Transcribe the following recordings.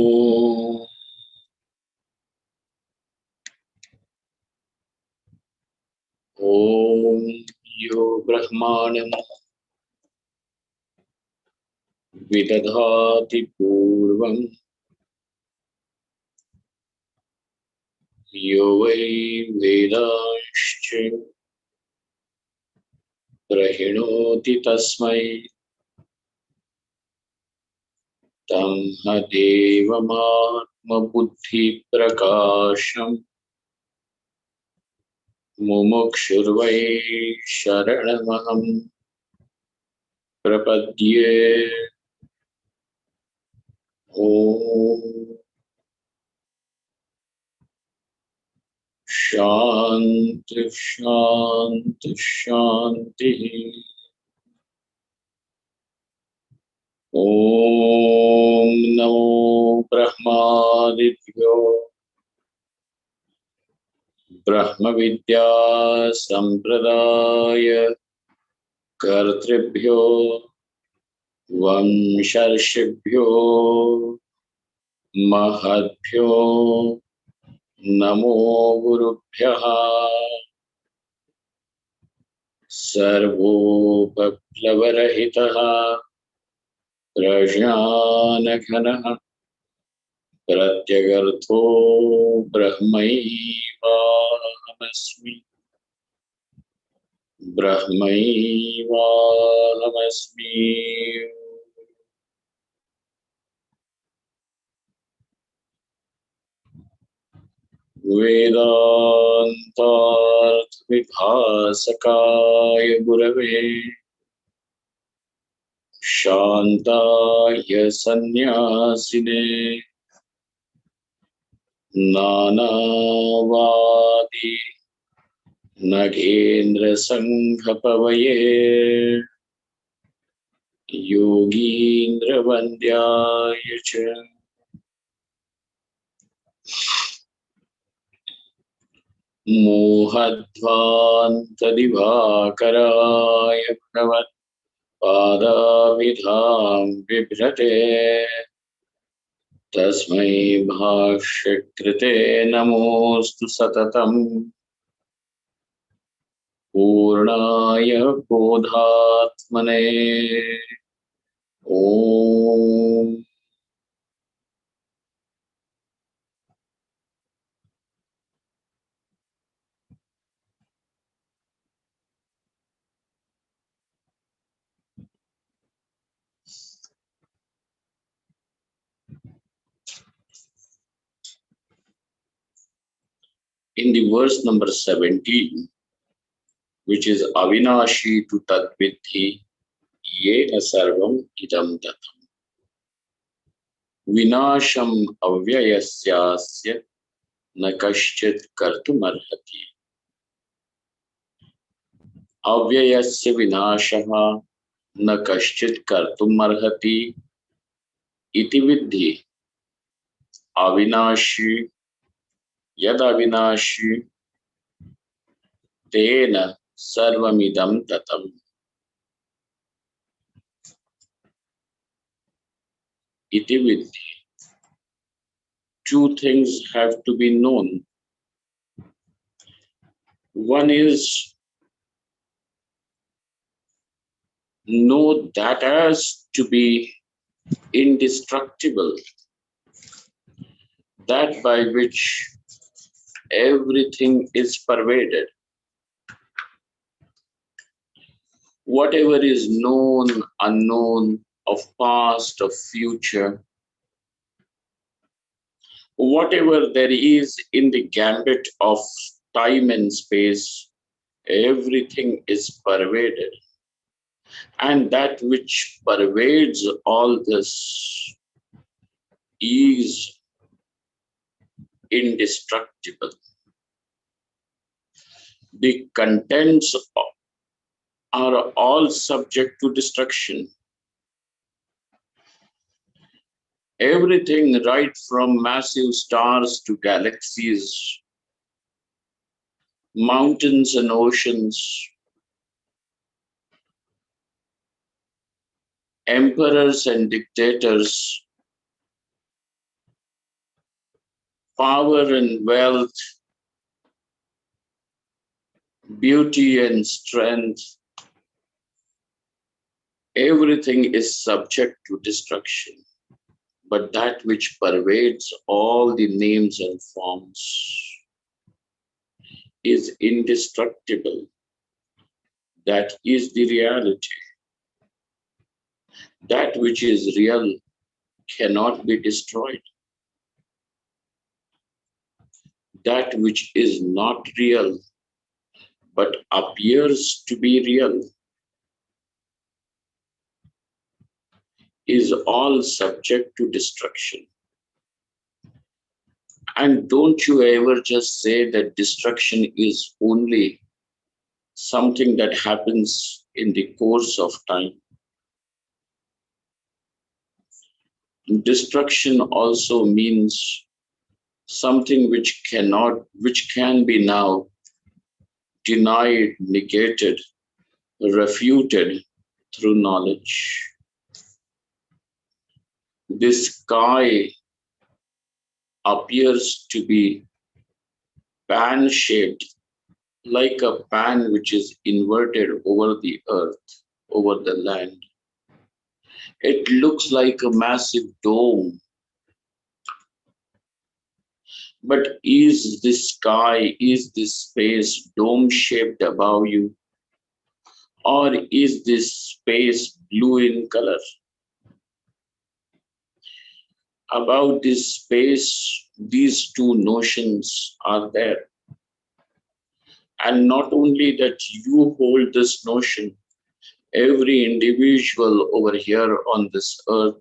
ॐ यो ब्रह्माणं विदधाति पूर्वं यो वै वेदांश्च प्रहिणोति तस्मै तं देवमात्मबुद्धिप्रकाशम् मुमुक्षुर्वै शरणमहं प्रपद्ये। ॐ शान्ति शान्ति शान्तिः। ॐ नमो ब्रह्मादिभ्यो ब्रह्मविद्या संप्रदाय कर्तृभ्यो वंशर्षिभ्यो महद्भ्यो नमो गुरुभ्यः। सर्वोपप्लवरहितः प्रज्ञानघनः प्रत्यगर्थो ब्रह्मैवाहमस्मि ब्रह्मैवाहमस्मि। वेदान्तार्थविभासकाय गुरवे शान्ताय सन्न्यासिने नानावादी नगेन्द्रसङ्घपवये योगीन्द्रवन्द्याय च मोहध्वान्तदिवाकराय भगवत्पादाभिधां बिभ्रते तस्मै भाष्यकृते नमोऽस्तु सततम् पूर्णाय बोधात्मने। ॐ in the verse number 17, which is Avinashi tu tadvidhi yena sarvam idam tatam. Vinasham avyayasyasya na kaschit kartumarhati. Avyayasya vinashaha na kaschit kartumarhati iti vidhi. Avinashi yad avinashi tena sarvamidam tatam. Iti vidhi. Two things have to be known. One is know that as to be indestructible, that by which everything is pervaded. Whatever is known, unknown, of past, of future, whatever there is in the gambit of time and space, everything is pervaded. And that which pervades all this is indestructible. The contents are all subject to destruction. Everything, right from massive stars to galaxies, mountains and oceans, emperors and dictators, power and wealth, beauty and strength, everything is subject to destruction. But that which pervades all the names and forms is indestructible. That is the reality. That which is real cannot be destroyed. That which is not real but appears to be real is all subject to destruction. And don't you ever just say that destruction is only something that happens in the course of time. Destruction also means something which can be now denied, negated, refuted through knowledge. This sky appears to be pan-shaped, like a pan which is inverted over the earth, over the land. It looks like a massive dome. But is this sky, is this space dome-shaped above you? Or is this space blue in color? About this space, these two notions are there. And not only that you hold this notion, every individual over here on this earth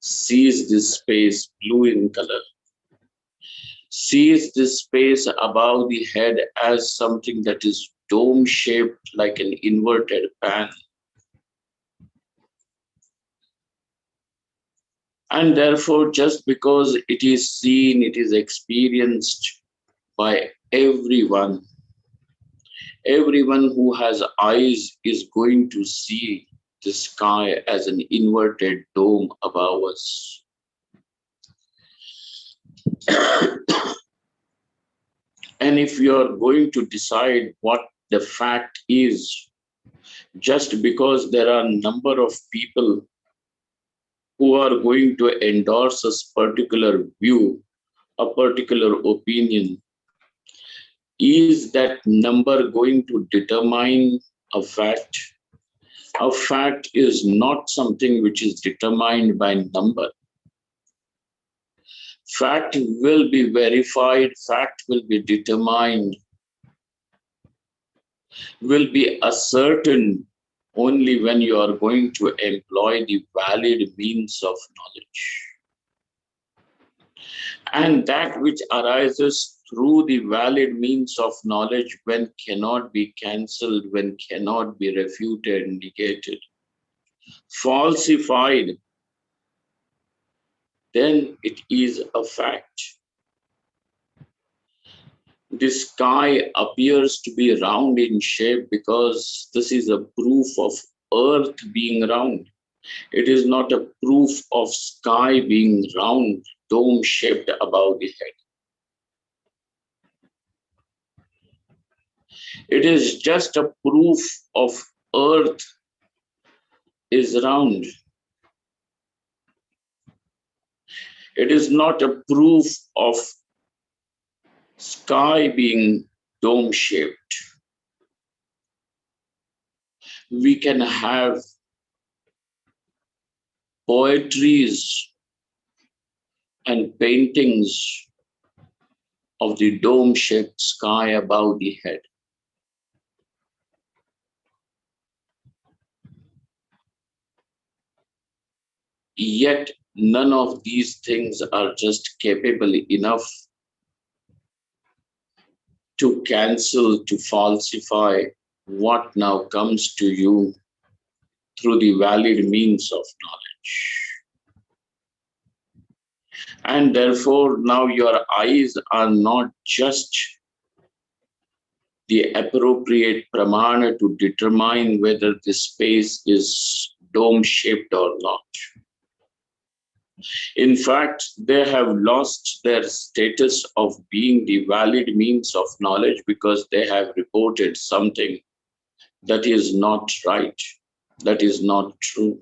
sees this space blue in color, sees this space above the head as something that is dome-shaped like an inverted pan. And therefore, just because it is seen, it is experienced by everyone, everyone who has eyes is going to see the sky as an inverted dome above us. And if you are going to decide what the fact is, just because there are a number of people who are going to endorse a particular view, a particular opinion, is that number going to determine a fact? A fact is not something which is determined by number. Fact will be verified, fact will be determined, will be ascertained only when you are going to employ the valid means of knowledge. And that which arises through the valid means of knowledge, when cannot be cancelled, when cannot be refuted, negated, falsified, then it is a fact. The sky appears to be round in shape because this is a proof of earth being round. It is not a proof of sky being round, dome-shaped above the head. It is just a proof of earth is round. It is not a proof of sky being dome-shaped. We can have poetries and paintings of the dome-shaped sky above the head. Yet none of these things are just capable enough to cancel, to falsify what now comes to you through the valid means of knowledge. And therefore, now your eyes are not just the appropriate pramana to determine whether the space is dome-shaped or not. In fact, they have lost their status of being the valid means of knowledge because they have reported something that is not right, that is not true.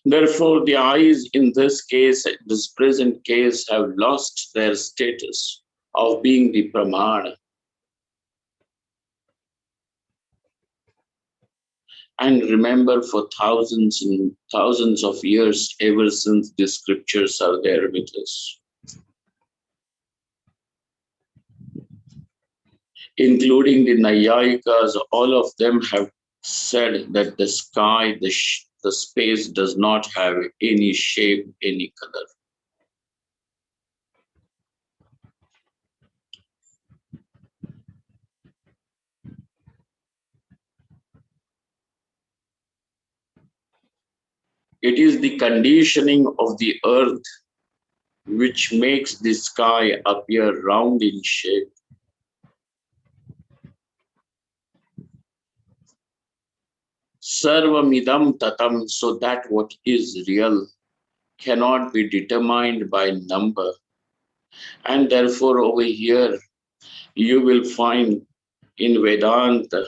Therefore, the eyes in this case, this present case, have lost their status of being the pramana. And remember, for thousands and thousands of years, ever since the scriptures are there with us, including the Nayayikas, all of them have said that the sky, the space does not have any shape, any color. It is the conditioning of the earth which makes the sky appear round in shape. Sarvamidam tatam, so that what is real cannot be determined by number. And therefore, over here, you will find in Vedanta,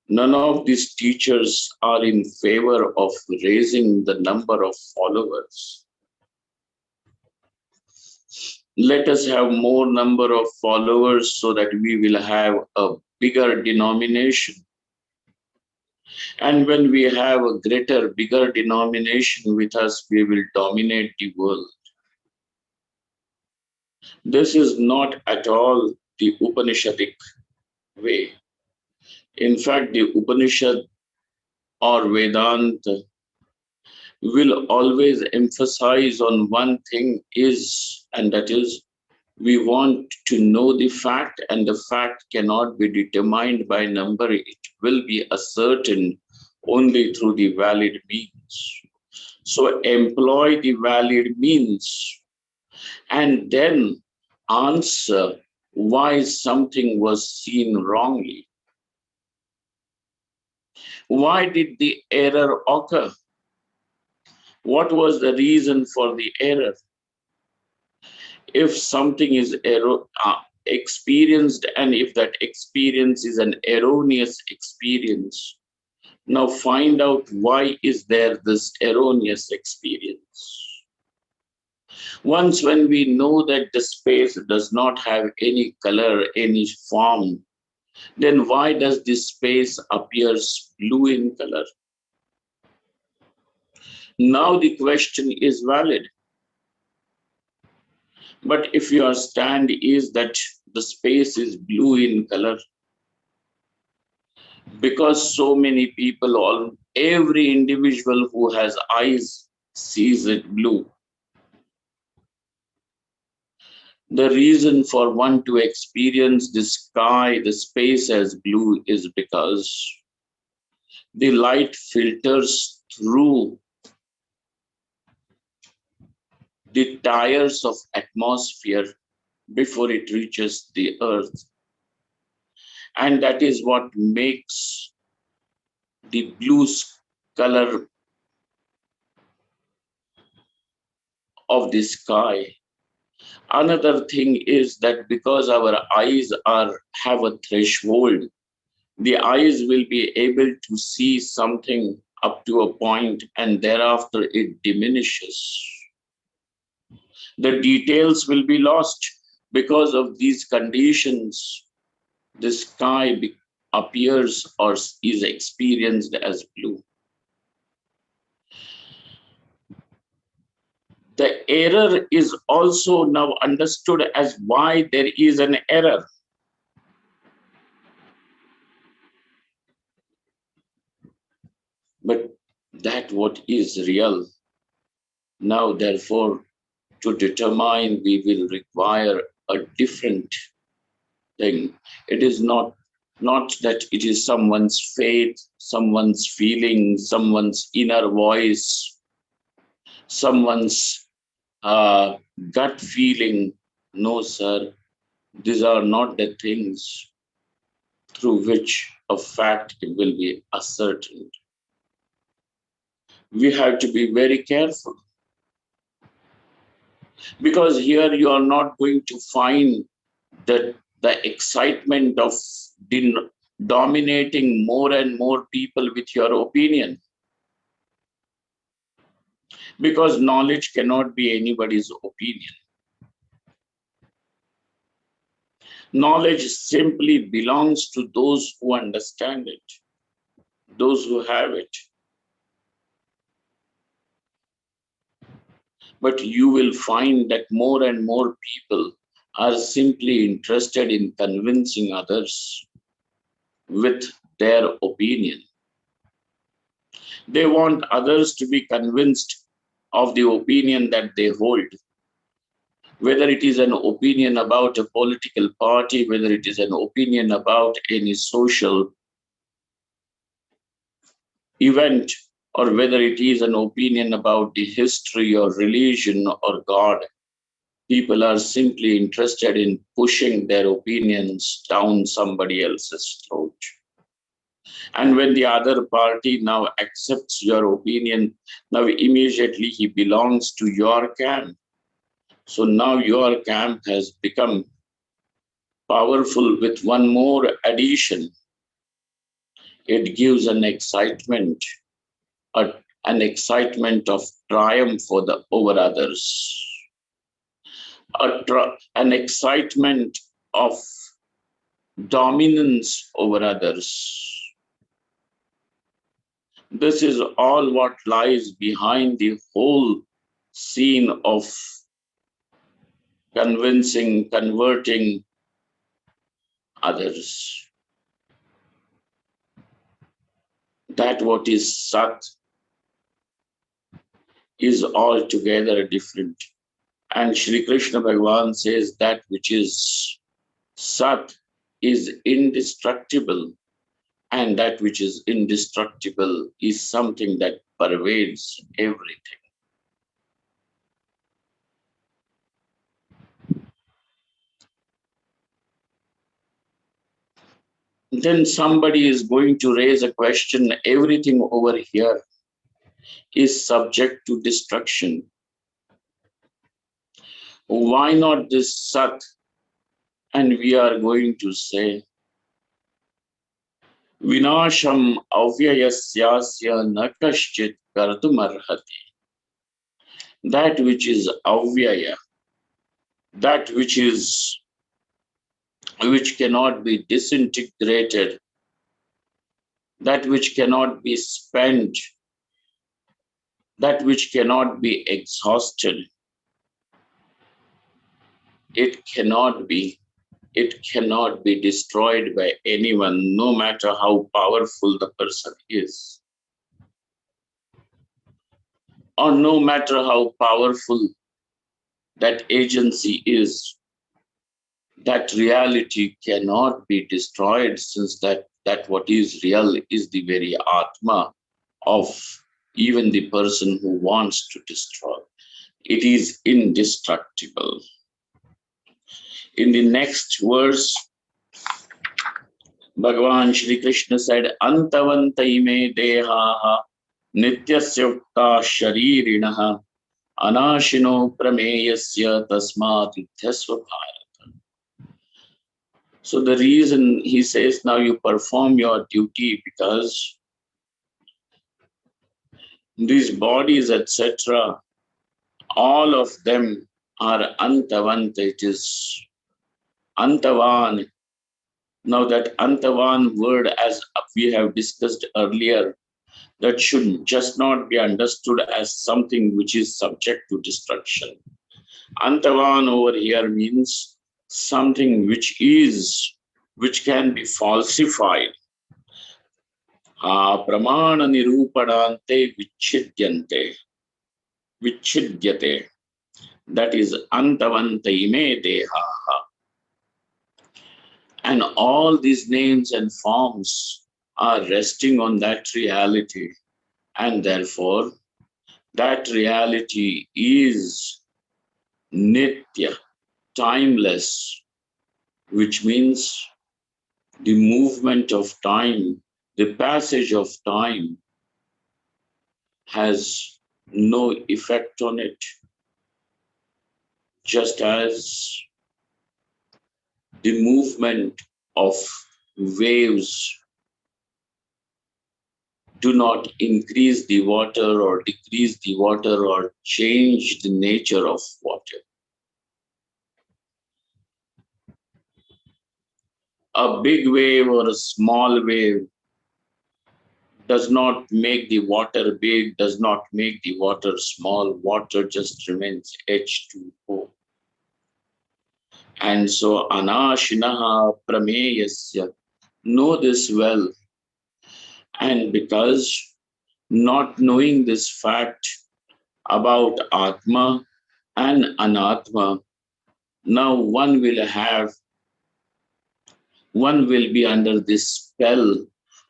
none of these teachers are in favor of raising the number of followers. Let us have more number of followers so that we will have a bigger denomination. And when we have a greater, bigger denomination with us, we will dominate the world. This is not at all the Upanishadic way. In fact, the Upanishad or Vedanta will always emphasize on one thing and that is, we want to know the fact, and the fact cannot be determined by number. It will be ascertained only through the valid means. So employ the valid means and then answer why something was seen wrongly. Why did the error occur? What was the reason for the error? If something is experienced, and if that experience is an erroneous experience, now find out why is there this erroneous experience. Once when we know that the space does not have any color, any form, then why does this space appears blue in color? Now the question is valid. But if your stand is that the space is blue in color, because so many people, every individual who has eyes sees it blue. The reason for one to experience the sky, the space as blue is because the light filters through the tiers of atmosphere before it reaches the earth. And that is what makes the blue color of the sky. Another thing is that because our eyes have a threshold, the eyes will be able to see something up to a point and thereafter it diminishes. The details will be lost. Because of these conditions, the sky appears or is experienced as blue. The error is also now understood as why there is an error. But that what is real. Now, therefore, to determine, we will require a different thing. It is not that it is someone's faith, someone's feeling, someone's inner voice, someone's gut feeling. No, sir, these are not the things through which a fact will be ascertained. We have to be very careful, because here you are not going to find the excitement of dominating more and more people with your opinion, because knowledge cannot be anybody's opinion. Knowledge simply belongs to those who understand it, those who have it. But you will find that more and more people are simply interested in convincing others with their opinion. They want others to be convinced of the opinion that they hold, whether it is an opinion about a political party, whether it is an opinion about any social event, or whether it is an opinion about the history or religion or God. People are simply interested in pushing their opinions down somebody else's throat. And when the other party now accepts your opinion, now immediately he belongs to your camp. So now your camp has become powerful with one more addition. It gives an excitement, an excitement of triumph over others, an excitement of dominance over others. This is all what lies behind the whole scene of convincing, converting others. That what is Sat is altogether different. And Shri Krishna Bhagavan says that which is Sat is indestructible, and that which is indestructible is something that pervades everything. Then somebody is going to raise a question, everything over here is subject to destruction. Why not this Sat? And we are going to say, Vinasham avyayasyasya na kaschit kartumarhati. That which is avyaya, that which cannot be disintegrated, that which cannot be spent, that which cannot be exhausted, it cannot be destroyed by anyone, no matter how powerful the person is, or no matter how powerful that agency is. That reality cannot be destroyed, since that what is real is the very Atma of even the person who wants to destroy. It is indestructible. In the next verse, Bhagavan Shri Krishna said, Antavanta ime dehaha nityasya ukta sharirinaha anashino prameyasya tasmat ityasva bharata. So the reason he says now you perform your duty, because these bodies, etc., all of them are antavant. It is antavan. Now that antavan word, as we have discussed earlier, that should just not be understood as something which is subject to destruction. Antavan over here means something which can be falsified. Pramana nirupadante vichidyate. That is antavanta ime dehaha. And all these names and forms are resting on that reality. And therefore, that reality is nitya, timeless, which means the movement of time, the passage of time has no effect on it, just as the movement of waves do not increase the water or decrease the water or change the nature of water. A big wave or a small wave does not make the water big, does not make the water small. Water just remains H2O. And so, anashinaha prameyasya, know this well. And because not knowing this fact about Atma and Anatma, now one will be under this spell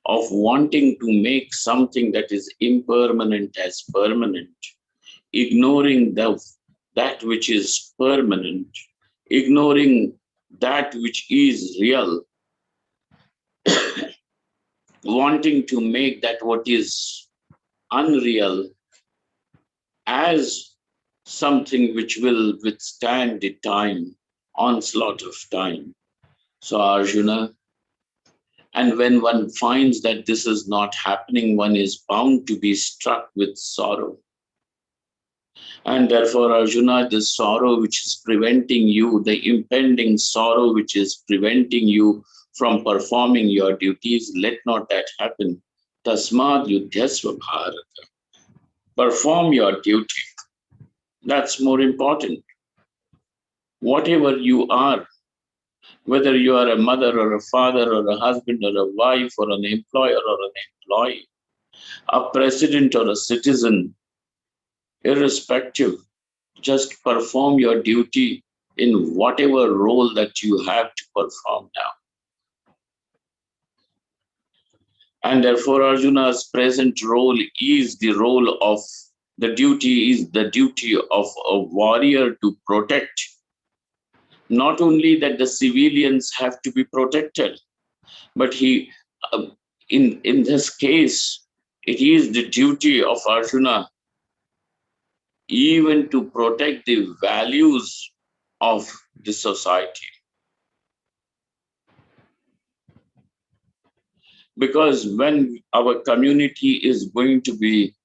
of wanting to make something that is impermanent as permanent, ignoring that which is permanent, ignoring that which is real, wanting to make that what is unreal as something which will withstand the onslaught of time. So Arjuna, and when one finds that this is not happening, one is bound to be struck with sorrow. And therefore, Arjuna, the sorrow which is preventing you, the impending sorrow which is preventing you from performing your duties, let not that happen. Tasmad yudhyasva bharata. Perform your duty. That's more important. Whatever you are, whether you are a mother or a father or a husband or a wife or an employer or an employee, a president or a citizen, irrespective, just perform your duty in whatever role that you have to perform now. And therefore, Arjuna's present role is the role of the duty of a warrior to protect. Not only that the civilians have to be protected, but in this case, it is the duty of Arjuna even to protect the values of the society. Because when our community is going to be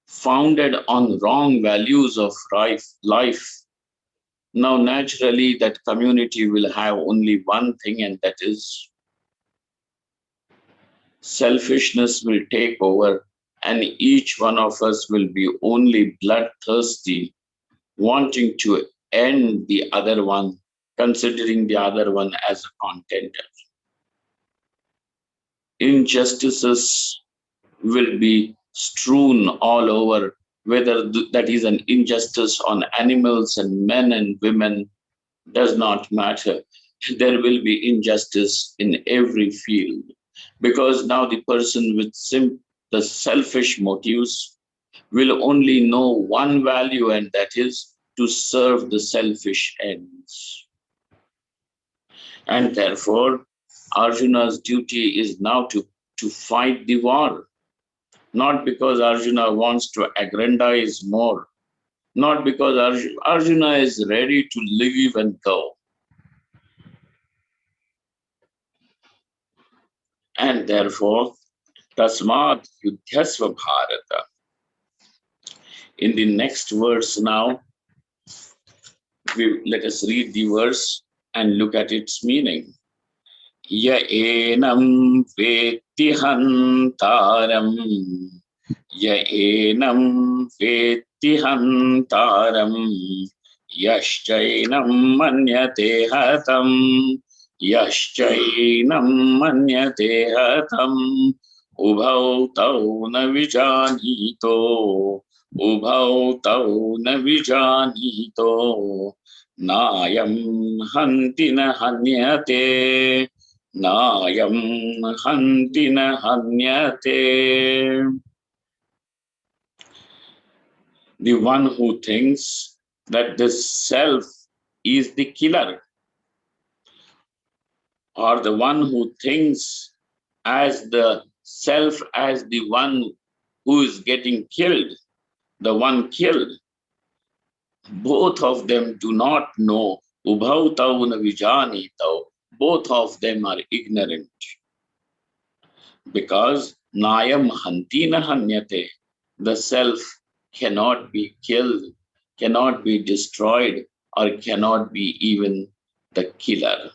founded on wrong values of life, now naturally that community will have only one thing, and that is selfishness will take over, and each one of us will be only bloodthirsty, wanting to end the other one, considering the other one as a contender. Injustices will be strewn all over, whether that is an injustice on animals and men and women, does not matter. There will be injustice in every field, because now the person with the selfish motives will only know one value, and that is to serve the selfish ends. And therefore, Arjuna's duty is now to fight the war. Not because Arjuna wants to aggrandize more, not because Arjuna is ready to leave and go. And therefore, Tasmat Yudhyasva Bharata. In the next verse now, let us read the verse and look at its meaning. Ya enam veti hantaram, ya enam veti hantaram, yaschainam manyate hatam, yaschainam manyate hatam, ubhau tau na vijanito, ubhau tau na vijanito, nayam hanti na hanyate, nayam hanti na hanyate. The one who thinks that the self is the killer, or the one who thinks as the self as the one who is getting killed, the one killed, both of them do not know. Ubhau tau na vijani tau. Both of them are ignorant because nayam hantina hanyate. The self cannot be killed, cannot be destroyed, or cannot be even the killer.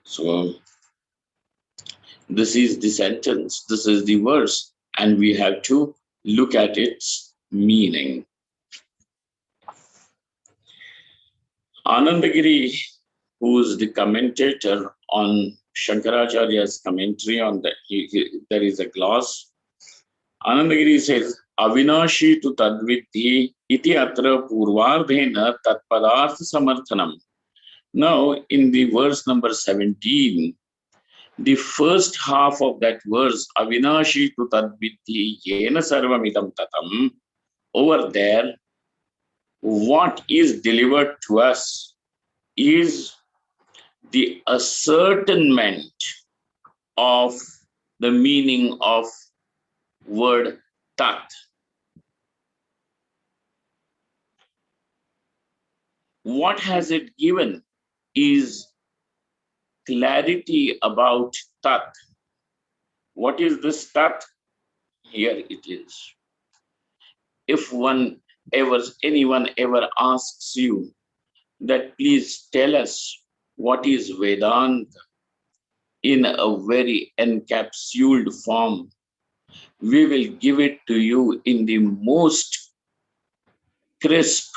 So this is the sentence, this is the verse, and we have to look at its meaning. Anandagiri, who is the commentator on Shankaracharya's commentary on that, there is a gloss. Anandagiri says, Avinashi tu tadvidhi iti atra purvardhena tatpadartha samarthanam. Now, in the verse number 17, the first half of that verse, Avinashi tu tadvidhi yena sarvamidam tatam, over there, what is delivered to us is the ascertainment of the meaning of word tat. What has it given is clarity about tat. What is this tat? Here it is. If anyone ever asks you that please tell us what is Vedanta in a very encapsulated form, we will give it to you in the most crisp,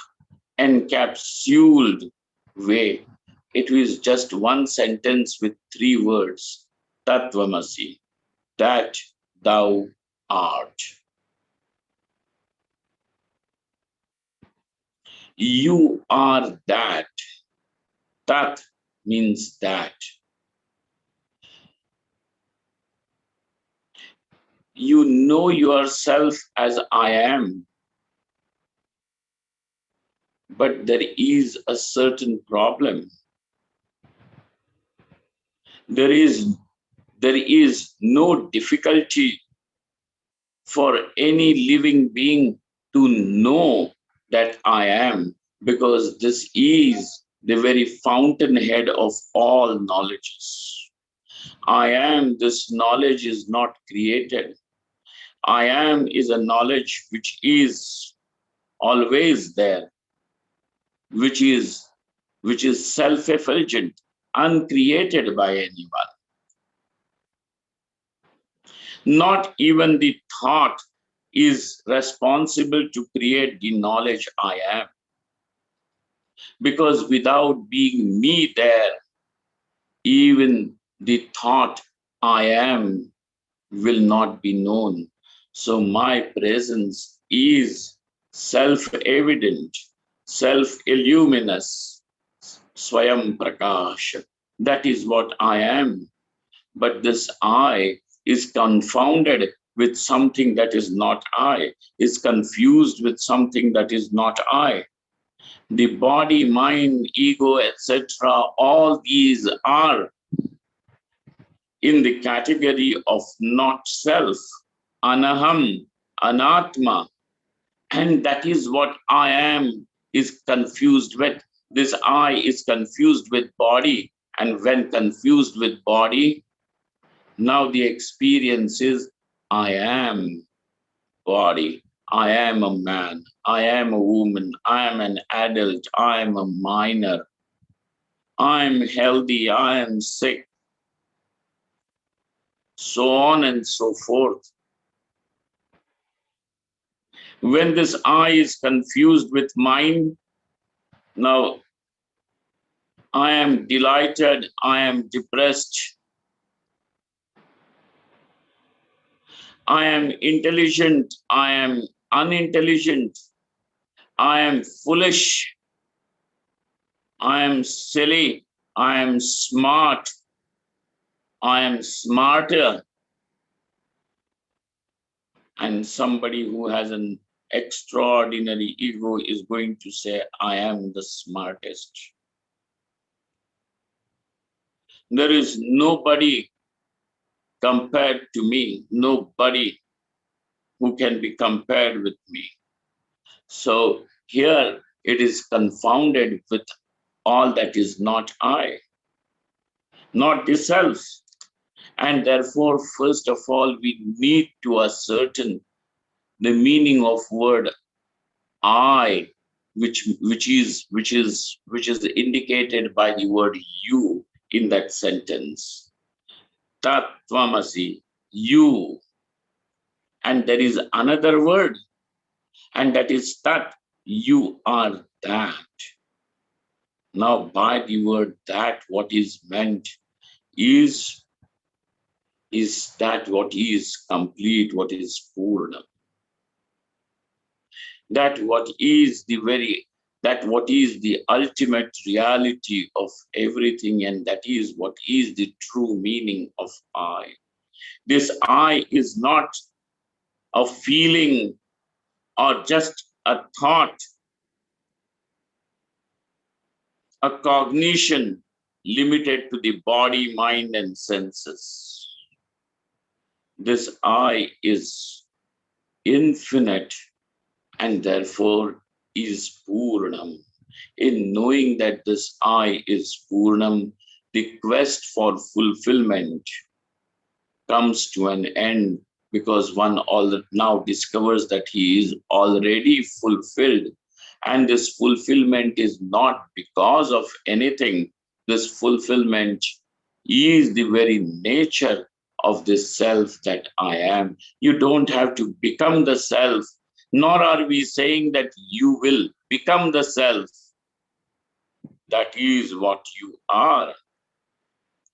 encapsulated way. It is just one sentence with 3 words. Tattvamasi, that thou art. You are that. Tat means that. You know yourself as I am. But there is a certain problem. There is no difficulty for any living being to know that I am, because this is the very fountainhead of all knowledges. I am, this knowledge is not created. I am is a knowledge which is always there, which is self-effulgent, uncreated by anyone. Not even the thought is responsible to create the knowledge I am. Because without being me there, even the thought I am will not be known. So my presence is self-evident, self-illuminous, Swayam Prakash. That is what I am. But this I is confounded with something that is not I, is confused with something that is not I. The body, mind, ego, etc., all these are in the category of not self, anaham, anatma, and that is what I am is confused with. This I is confused with body, and when confused with body, now the experience is I am body, I am a man, I am a woman, I am an adult, I am a minor, I am healthy, I am sick, so on and so forth. When this I is confused with mind, now I am delighted, I am depressed, I am intelligent, I am unintelligent, I am foolish, I am silly, I am smart, I am smarter. And somebody who has an extraordinary ego is going to say, I am the smartest. There is nobody compared to me, nobody who can be compared with me. So here it is confounded with all that is not I, not the self. And therefore, first of all, we need to ascertain the meaning of word I, which is indicated by the word you in that sentence. Tat Tvamasi, you. And there is another word, and that is Tat, you are that. Now, by the word that, what is meant is that what is complete, what is Purna. That what is the ultimate reality of everything, and that is what is the true meaning of I. This I is not a feeling or just a thought, a cognition limited to the body, mind, and senses. This I is infinite and therefore is Purnam. In knowing that this I is Purnam, the quest for fulfillment comes to an end, because one now discovers that he is already fulfilled. And this fulfillment is not because of anything. This fulfillment is the very nature of this self that I am. You don't have to become the self, nor are we saying that you will become the self. That is what you are.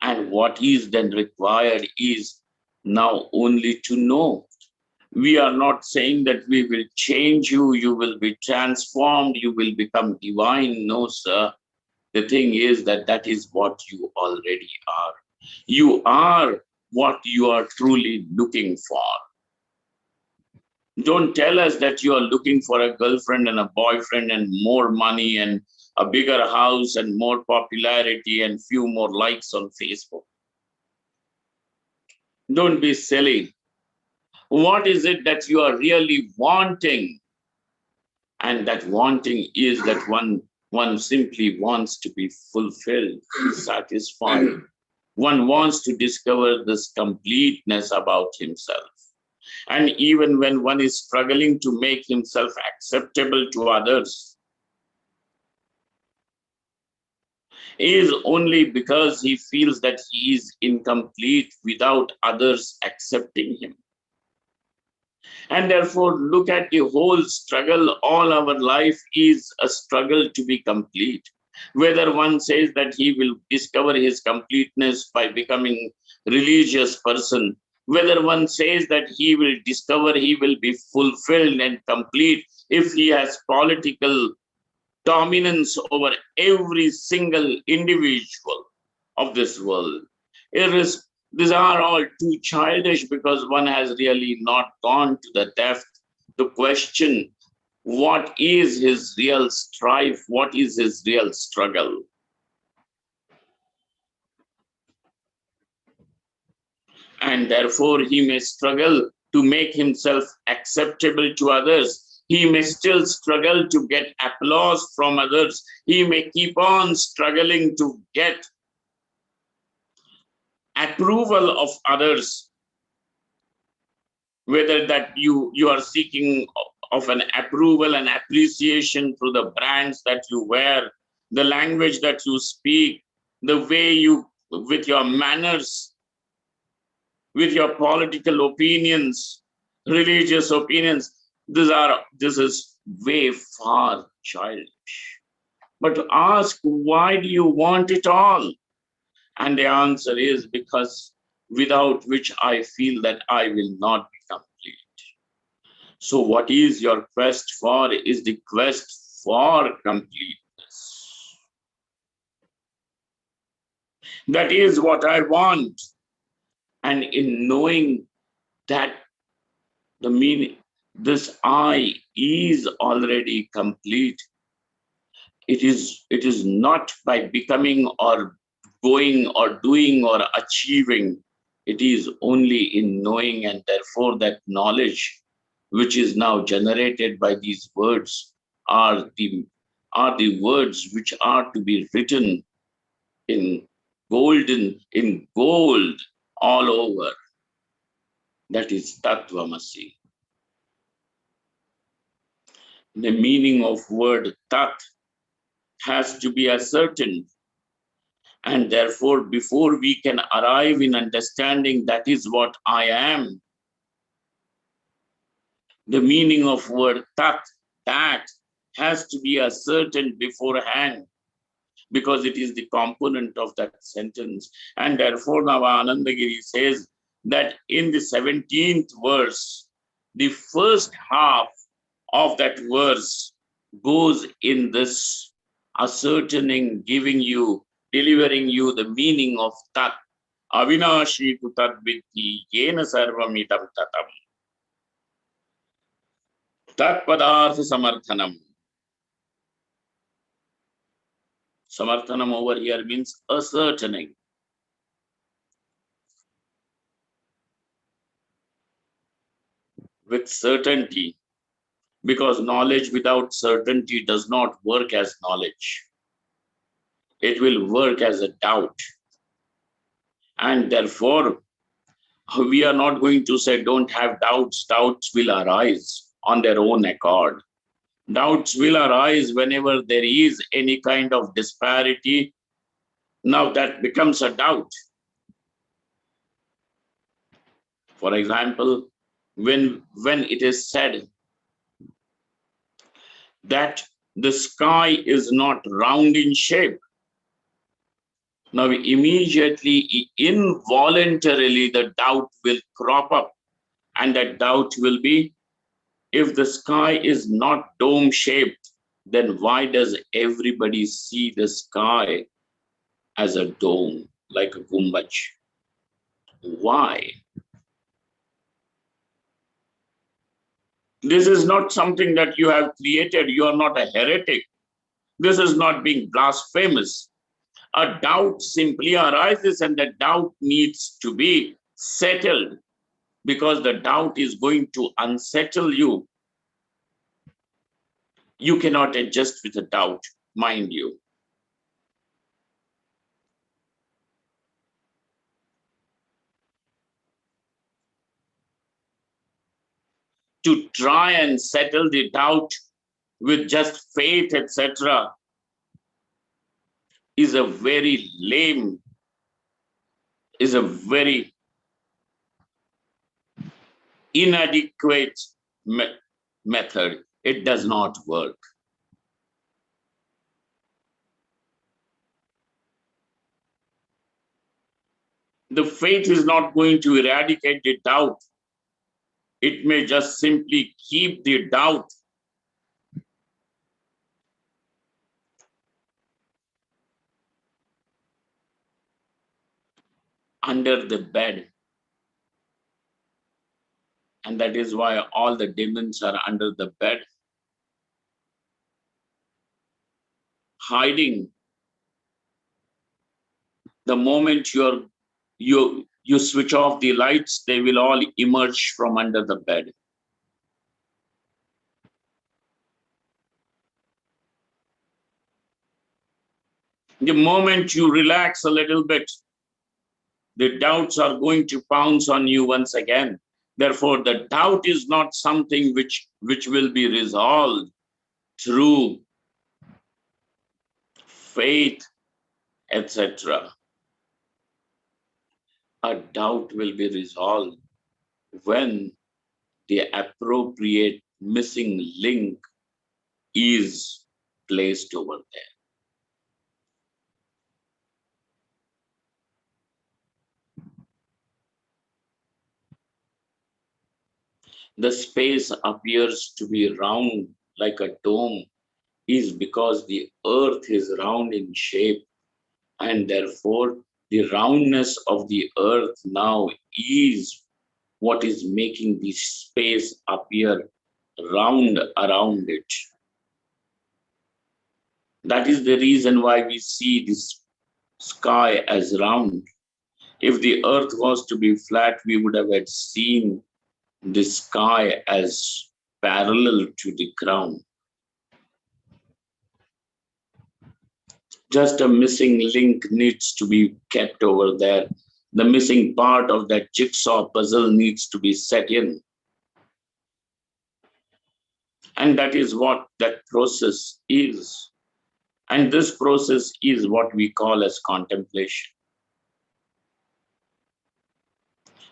And what is then required is now only to know. We are not saying that we will change you, you will be transformed, you will become divine. No, sir. The thing is that that is what you already are. You are what you are truly looking for. Don't tell us that you are looking for a girlfriend and a boyfriend and more money and a bigger house and more popularity and few more likes on Facebook. Don't be silly. What is it that you are really wanting? And that wanting is that one simply wants to be fulfilled, satisfied. One wants to discover this completeness about himself. And even when one is struggling to make himself acceptable to others, is only because he feels that he is incomplete without others accepting him. And therefore, look at the whole struggle. All our life is a struggle to be complete. Whether one says that he will discover his completeness by becoming a religious person, whether one says that he will discover he will be fulfilled and complete if he has political dominance over every single individual of this world. These are all too childish, because one has really not gone to the depth to question what is his real strife, what is his real struggle. And therefore he may struggle to make himself acceptable to others. He may still struggle to get applause from others. He may keep on struggling to get approval of others, whether that you are seeking of an approval and appreciation through the brands that you wear, the language that you speak, the way you, with your manners, with your political opinions, religious opinions. This is way far childish. But ask, why do you want it all? And the answer is, because without which I feel that I will not be complete. So what is your quest for? Is the quest for completeness. That is what I want. And in knowing that the meaning, this I is already complete, it is not by becoming or going or doing or achieving. It is only in knowing, and therefore that knowledge which is now generated by these words, are the words which are to be written in in gold all over. That is Tattvamasi. The meaning of word Tat has to be ascertained. And therefore, before we can arrive in understanding that is what I am, the meaning of word Tat, that has to be ascertained beforehand, because it is the component of that sentence. And therefore, Nava Anandagiri says that in the 17th verse, the first half of that verse goes in this ascertaining, delivering you the meaning of Tat. Avinashi tu tad vitti yena sarvam idam tatam. Tat padartha samarthanam. Samarthanam over here means ascertaining. With certainty, because knowledge without certainty does not work as knowledge. It will work as a doubt. And therefore, we are not going to say don't have doubts. Doubts will arise on their own accord. Doubts will arise whenever there is any kind of disparity. Now that becomes a doubt. For example, when it is said that the sky is not round in shape, now immediately, involuntarily, the doubt will crop up. And that doubt will be, if the sky is not dome-shaped, then why does everybody see the sky as a dome, like a gumbaj? Why? This is not something that you have created. You are not a heretic. This is not being blasphemous. A doubt simply arises, and the doubt needs to be settled, because the doubt is going to unsettle you. You cannot adjust with a doubt, mind you. To try and settle the doubt with just faith, etc., is a very lame, is a very inadequate method. It does not work. The faith is not going to eradicate the doubt. It may just simply keep the doubt under the bed. And that is why all the demons are under the bed, hiding. The moment you switch off the lights, they will all emerge from under the bed. The moment you relax a little bit, the doubts are going to pounce on you once again. Therefore, the doubt is not something which will be resolved through faith, etc. A doubt will be resolved when the appropriate missing link is placed over there. The space appears to be round like a dome is because the earth is round in shape, and therefore the roundness of the earth now is what is making the space appear round around it. That is the reason why we see this sky as round. If the earth was to be flat, we would have seen the sky as parallel to the ground. Just a missing link needs to be kept over there. The missing part of that jigsaw puzzle needs to be set in. And that is what that process is. And this process is what we call as contemplation.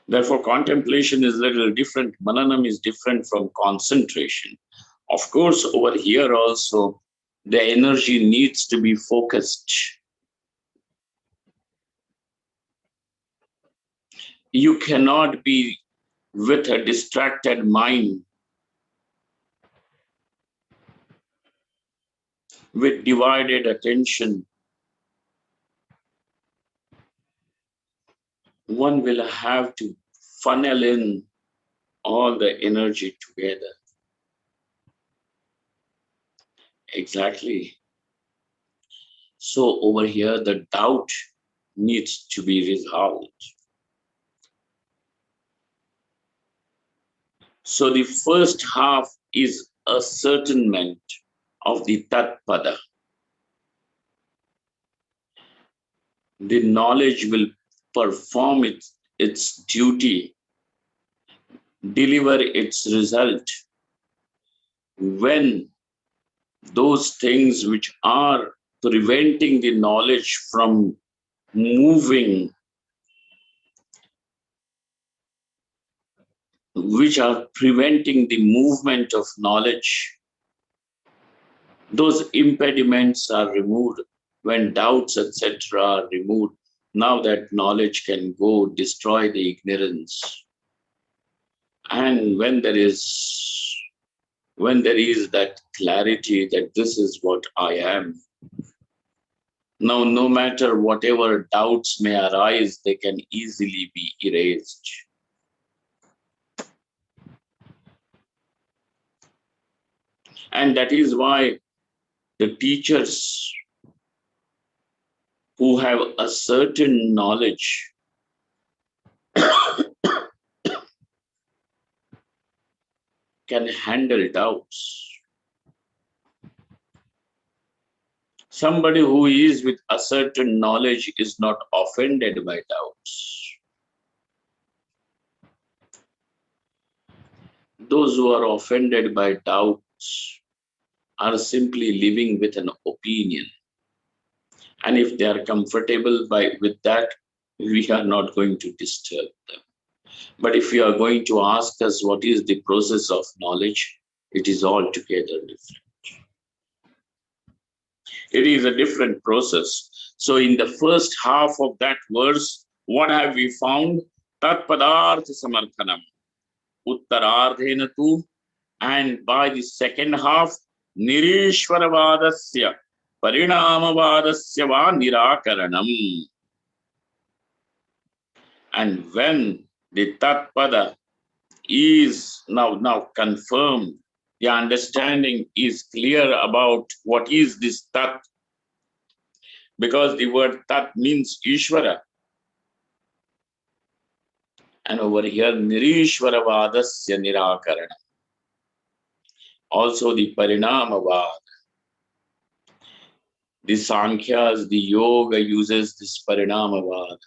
Therefore, contemplation is a little different. Mananam is different from concentration. Of course, over here also, the energy needs to be focused. You cannot be with a distracted mind, with divided attention. One will have to funnel in all the energy together. Exactly. So over here, the doubt needs to be resolved. So the first half is ascertainment of the Tat Pada. The knowledge will perform its duty, deliver its result when those things which are preventing the knowledge from moving, which are preventing the movement of knowledge, those impediments are removed. When doubts, etc., are removed, now that knowledge can go destroy the ignorance. And when there is that clarity that this is what I am, now no matter whatever doubts may arise, they can easily be erased. And that is why the teachers who have a certain knowledge can handle doubts. Somebody who is with a certain knowledge is not offended by doubts. Those who are offended by doubts are simply living with an opinion. And if they are comfortable with that, we are not going to disturb them. But if you are going to ask us what is the process of knowledge, it is altogether different. It is a different process. So in the first half of that verse, what have we found? Tat padartha samarthanam, uttarardhena tu, and by the second half, nirishwaravadasya, parinamavadasya va nirakaranam. And when the tat pada is now confirmed, the understanding is clear about what is this tat, because the word tat means Ishvara. And over here, Nirishwaravadasya Nirakarana. Also the Parinamavad. The Sankhyas, the Yoga uses this Parinamavad.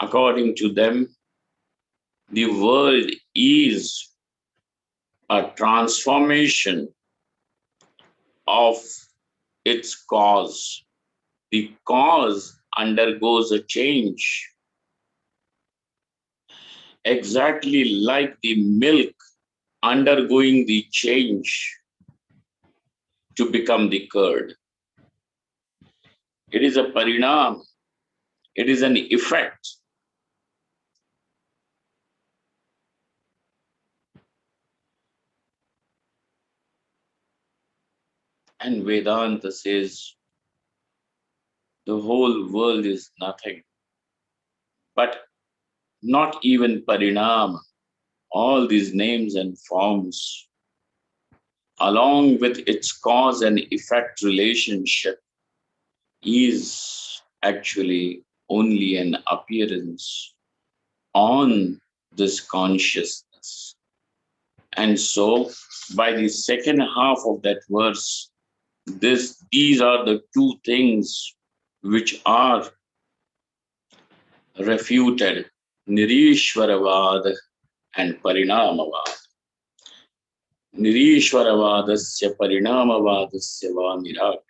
According to them, the world is a transformation of its cause. The cause undergoes a change. Exactly like the milk undergoing the change to become the curd. It is a parinam. It is an effect. And Vedanta says the whole world is nothing. But not even parinam, all these names and forms, along with its cause and effect relationship, is actually only an appearance on this consciousness. us. And so, by the second half of that verse, these are the two things which are refuted: Nirishwaravad and Parinamavad. Nirishwaravadasya Parinamavadasya va Nirakarana.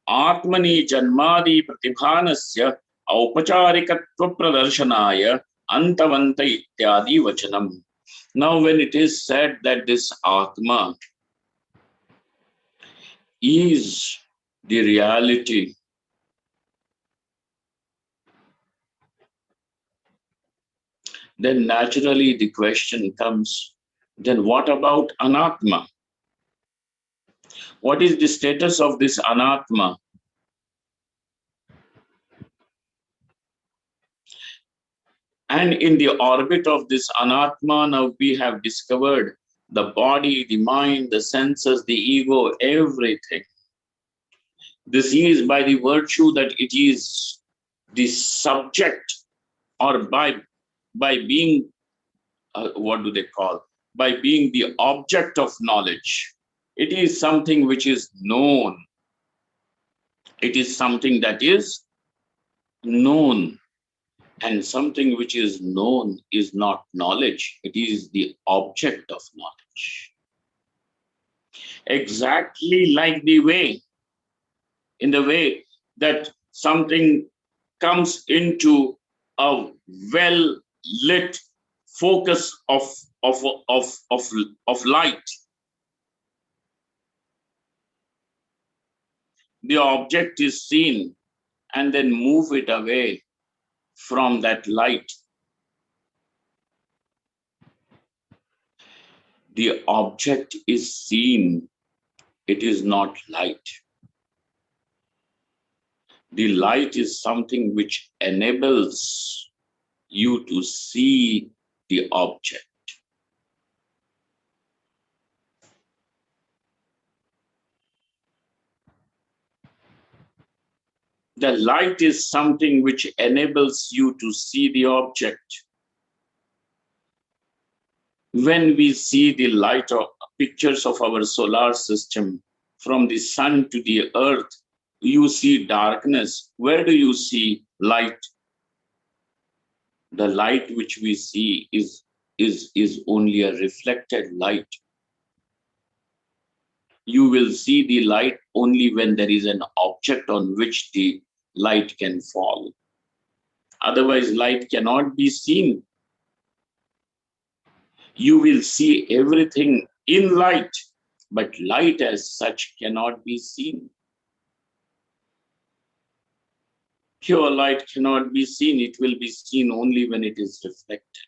Atmani Janmadi Pratibhanasya Aupacharikatva Pradarsanaya Antavanta Ityadi Vachanam. Now, when it is said that this Atma is the reality, then naturally the question comes, then what about Anatma? What is the status of this Anatma? And in the orbit of this Anatma, now we have discovered the body, the mind, the senses, the ego, everything. This is by the virtue that it is the subject, or by being, what do they call? By being the object of knowledge. It is something which is known. It is something that is known. And something which is known is not knowledge. It is the object of knowledge. Exactly like in the way that something comes into a well-lit focus of light. The object is seen and then move it away from that light. The object is seen, it is not light. The light is something which enables you to see the object. The light is something which enables you to see the object. When we see the light or pictures of our solar system, from the sun to the earth, you see darkness. Where do you see light? The light which we see is only a reflected light. You will see the light only when there is an object on which the light can fall. Otherwise, light cannot be seen. You will see everything in light, but light as such cannot be seen. Pure light cannot be seen. It will be seen only when it is reflected.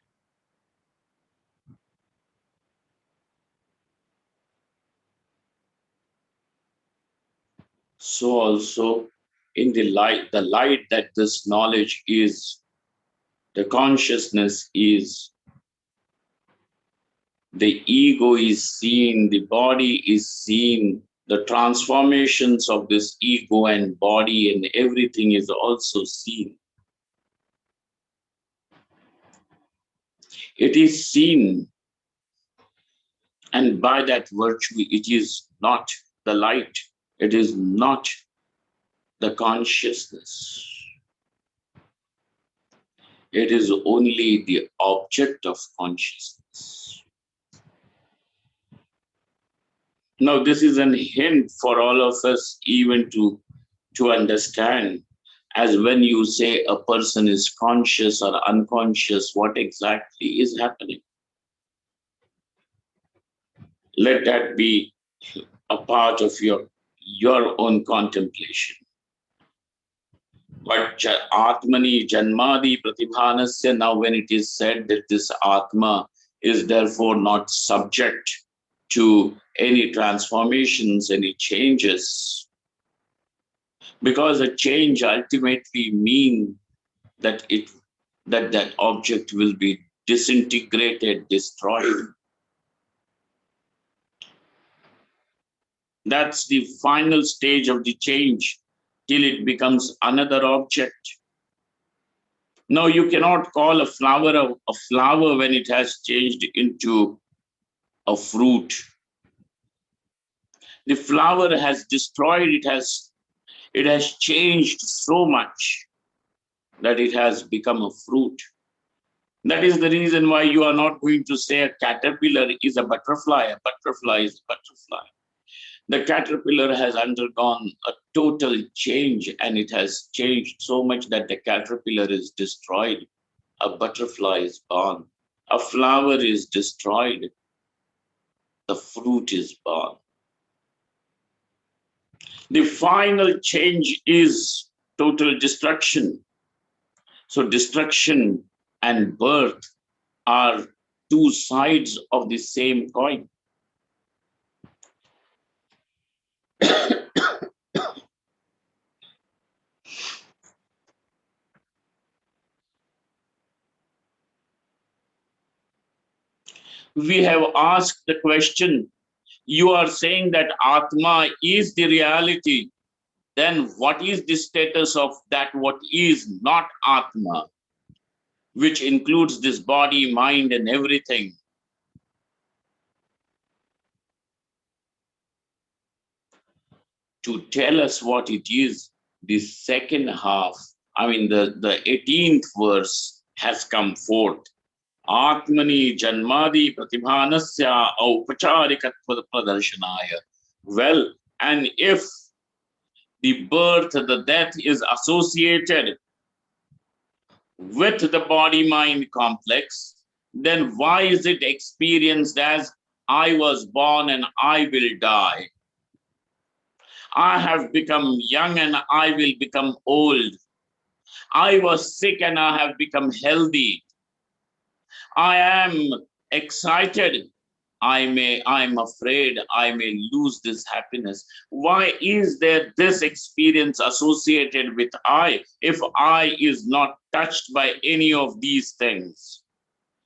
So also in the light that this knowledge is, the consciousness is, the ego is seen, the body is seen, the transformations of this ego and body and everything is also seen. It is seen, and by that virtue, it is not the light, it is not the consciousness. It is only the object of consciousness. Now, this is an hint for all of us even to understand, as when you say a person is conscious or unconscious, what exactly is happening. Let that be a part of your own contemplation. But Atmani Janmadi Pratibhanasya, now when it is said that this Atma is therefore not subject to any transformations, any changes, because a change ultimately means that that object will be disintegrated, destroyed. That's the final stage of the change, till it becomes another object. Now you cannot call a flower a flower when it has changed into a fruit. The flower has destroyed, it has changed so much that it has become a fruit. That is the reason why you are not going to say a caterpillar is a butterfly. A butterfly is a butterfly. The caterpillar has undergone a total change, and it has changed so much that the caterpillar is destroyed. A butterfly is born. A flower is destroyed. The fruit is born. The final change is total destruction. So destruction and birth are two sides of the same coin. We have asked the question, you are saying that Atma is the reality, then what is the status of that what is not Atma, which includes this body, mind, and everything? To tell us what it is, the second half, the 18th verse has come forth. Atmani Janmadi Pratibhanasya Aupacharikatva Pradarshanaya. Well, and if the birth, the death is associated with the body-mind complex, then why is it experienced as I was born and I will die? I have become young and I will become old. I was sick and I have become healthy. I am excited. I'm afraid I may lose this happiness. Why is there this experience associated with I if I is not touched by any of these things?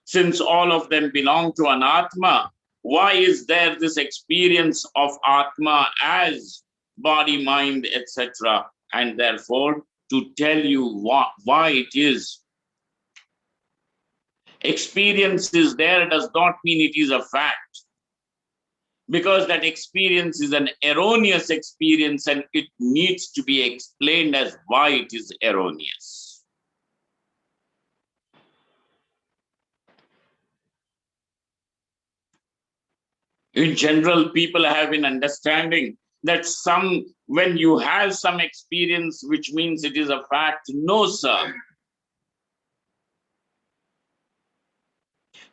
Since all of them belong to an Atma, why is there this experience of Atma as body, mind, etc.? And therefore, to tell you why it is, experience is there does not mean it is a fact, because that experience is an erroneous experience and it needs to be explained as why it is erroneous. In general, people have an understanding that when you have some experience, which means it is a fact. No, sir.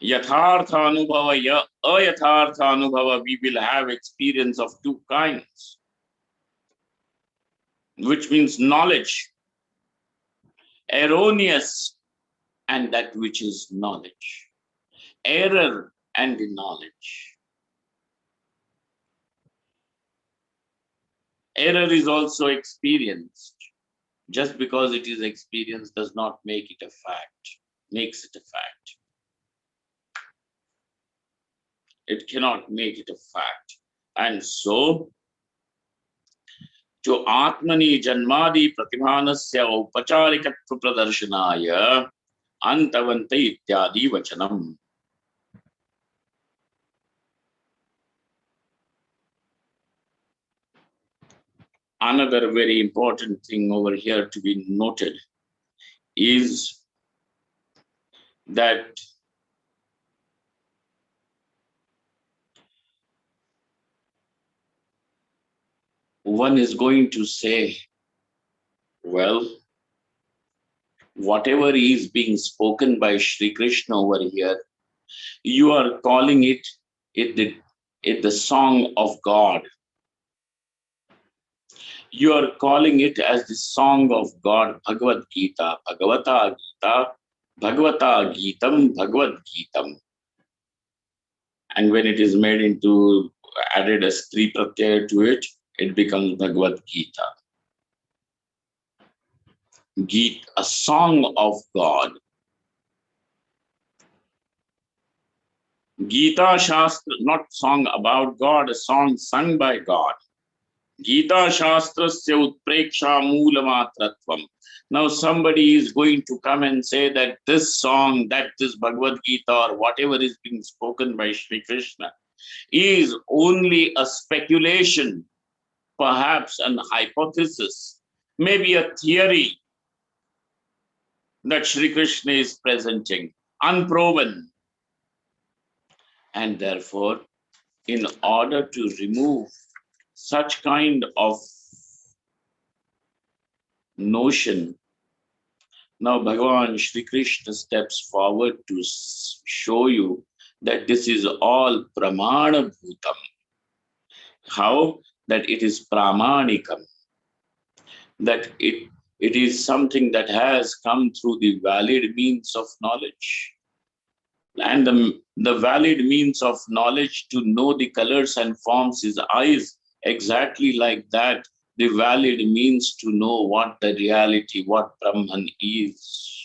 Yathartha anubhava, ayathartha anubhava, we will have experience of two kinds, which means knowledge, erroneous, and that which is knowledge, error and knowledge. Error is also experienced. Just because it is experienced does not make it a fact, makes it a fact. It cannot make it a fact. And so, to Atmani Janmadi Pratibhanasya Upacharikatva Pradarshanaya Antavanta Ityadi Vachanam. Another very important thing over here to be noted is that one is going to say, well, whatever is being spoken by Sri Krishna over here, you are calling it the song of God. You are calling it as the song of God, Bhagavad GIta, Bhagavata GIta, Bhagavata Gitam, Bhagavad Gitam. And when it is made into, added a Stri Pratyaya to it, it becomes Bhagavad GIta. Gita, a song of God. Gita Shastra, not song about God, a song sung by God. Gita Shastrasya Utpreksha Moolamatratvam. Now somebody is going to come and say that this song, that this Bhagavad Gita or whatever is being spoken by Sri Krishna is only a speculation, perhaps an hypothesis, maybe a theory that Sri Krishna is presenting, unproven. And therefore, in order to remove such kind of notion, now Bhagavan Shri Krishna steps forward to show you that this is all pramana bhutam. How? That it is pramanikam. That it is something that has come through the valid means of knowledge. And the valid means of knowledge to know the colors and forms is eyes. Exactly like that, the valid means to know what the reality, what Brahman is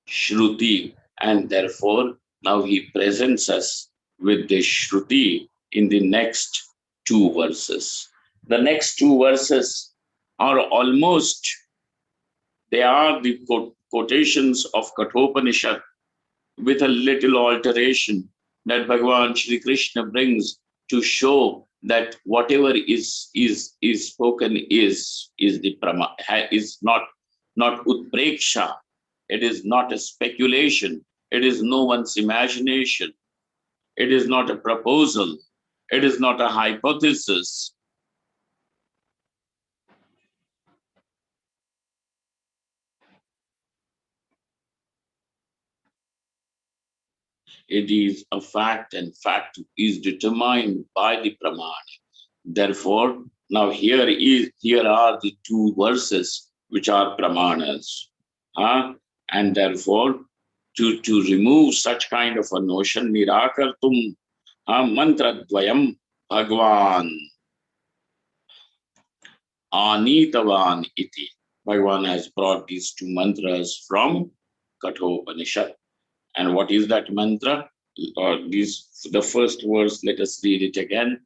Shruti. And therefore, now he presents us with the Shruti in the next two verses. The next two verses are almost, they are the quotations of Kathopanishad with a little alteration that Bhagavan Shri Krishna brings to show that whatever is spoken is the prama, is not utpreksha. It is not a speculation. It is no one's imagination. It is not a proposal. It is not a hypothesis. It is a fact, and fact is determined by the pramana. Therefore, now here are the two verses which are pramanas. And therefore, to remove such kind of a notion, nirakartum mantra dvayam Bhagwan anitavan iti. Bhagwan has brought these two mantras from Kathopanishad. And what is that mantra? The first verse, let us read it again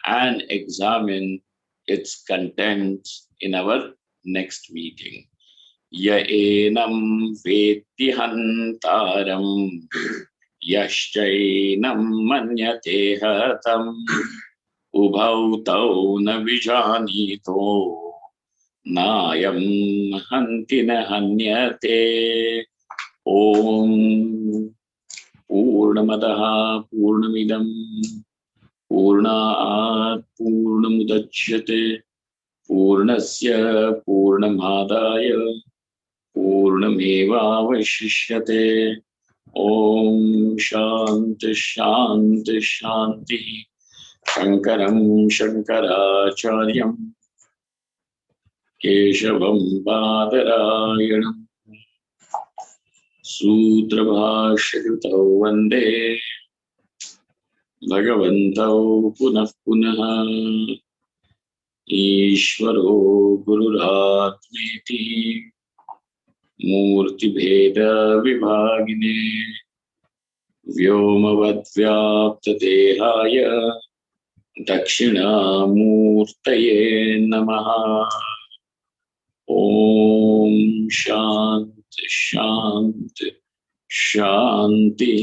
and examine its content in our next meeting. Ya enam veti hantaram yaschainam manyate hatam ubhau tau na vijanito nayam hantina hanyate. Om Purnamadaha Purnamidam Purnaat Purnamudachyate Purnasya Purnamadaya Purnameva Vashishyate. Om Shanti Shanti Shanti. Shankaram Shankaracharyam Keshavam Badarayanam Sutrabhashritau Vande Bhagavantau Punah Punah Ishvaro Gururatmeti Murti Bheda Vibhagine Vyomavad Dehaya Dakshina Murtaye Namaha. Om Shanti Shanti Shanti.